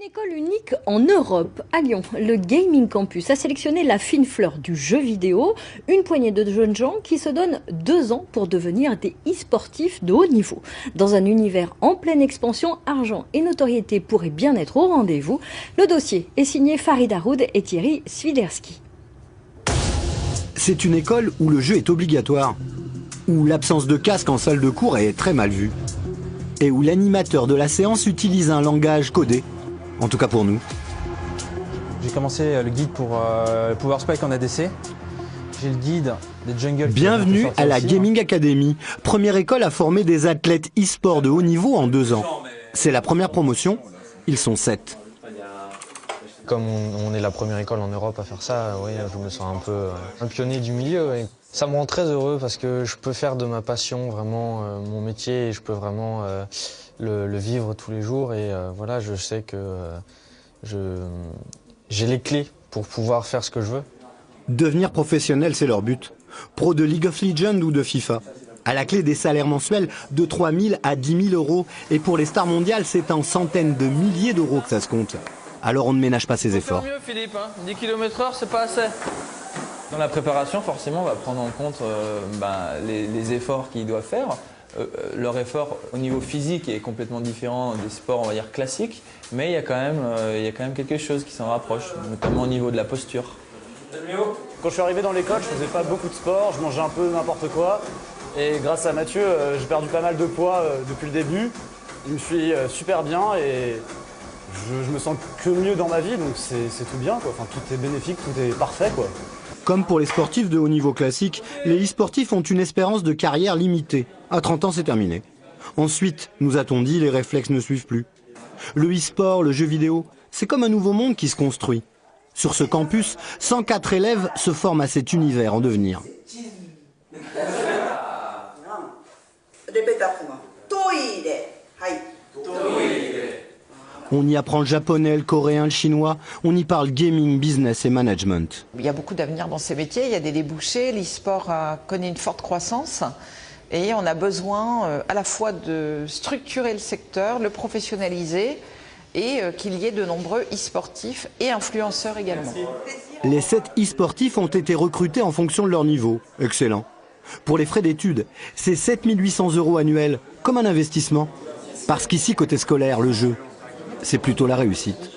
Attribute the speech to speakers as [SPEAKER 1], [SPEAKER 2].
[SPEAKER 1] Une école unique en Europe, à Lyon, le Gaming Campus a sélectionné la fine fleur du jeu vidéo, une poignée de jeunes gens qui se donnent 2 ans pour devenir des e-sportifs de haut niveau. Dans un univers en pleine expansion, argent et notoriété pourraient bien être au rendez-vous. Le dossier est signé Farid Haroud et Thierry Swiderski.
[SPEAKER 2] C'est une école où le jeu est obligatoire, où l'absence de casque en salle de cours est très mal vue, et où l'animateur de la séance utilise un langage codé. En tout cas pour nous.
[SPEAKER 3] J'ai commencé le guide pour Power Spike en ADC. J'ai le guide des jungles.
[SPEAKER 2] Bienvenue à la Gaming Academy, première école à former des athlètes e-sport de haut niveau en 2 ans. C'est la première promotion, ils sont 7.
[SPEAKER 3] Comme on est la première école en Europe à faire ça, oui, je me sens un peu un pionnier du milieu. Et ça me rend très heureux parce que je peux faire de ma passion vraiment mon métier et je peux vraiment le vivre tous les jours. Et voilà, je sais que j'ai les clés pour pouvoir faire ce que je veux.
[SPEAKER 2] Devenir professionnel, c'est leur but. Pro de League of Legends ou de FIFA. À la clé des salaires mensuels de 3 000 à 10 000 euros. Et pour les stars mondiales, c'est en centaines de milliers d'euros que ça se compte. Alors on ne ménage pas ses efforts.
[SPEAKER 4] Mieux, Philippe, hein. 10 km/h, c'est pas assez. Dans la préparation, forcément, on va prendre en compte les efforts qu'ils doivent faire. Leur effort au niveau physique est complètement différent des sports, on va dire, classiques, mais il y a quand même quelque chose qui s'en rapproche, notamment au niveau de la posture.
[SPEAKER 5] Quand je suis arrivé dans l'école, je faisais pas beaucoup de sport, je mangeais un peu n'importe quoi. Et grâce à Mathieu, j'ai perdu pas mal de poids depuis le début. Je me suis super bien et je me sens que mieux dans ma vie, donc c'est tout bien, quoi. Enfin, tout est bénéfique, tout est parfait, quoi.
[SPEAKER 2] Comme pour les sportifs de haut niveau classique, les e-sportifs ont une espérance de carrière limitée. À 30 ans, c'est terminé. Ensuite, nous a-t-on dit, les réflexes ne suivent plus. Le e-sport, le jeu vidéo, c'est comme un nouveau monde qui se construit. Sur ce campus, 104 élèves se forment à cet univers en devenir. On y apprend le japonais, le coréen, le chinois. On y parle gaming, business et management.
[SPEAKER 6] Il y a beaucoup d'avenir dans ces métiers, il y a des débouchés. L'e-sport connaît une forte croissance et on a besoin à la fois de structurer le secteur, le professionnaliser et qu'il y ait de nombreux e-sportifs et influenceurs également.
[SPEAKER 2] Les 7 e-sportifs ont été recrutés en fonction de leur niveau. Excellent. Pour les frais d'études, c'est 7 800 € annuels, comme un investissement. Parce qu'ici, côté scolaire, le jeu, c'est plutôt la réussite.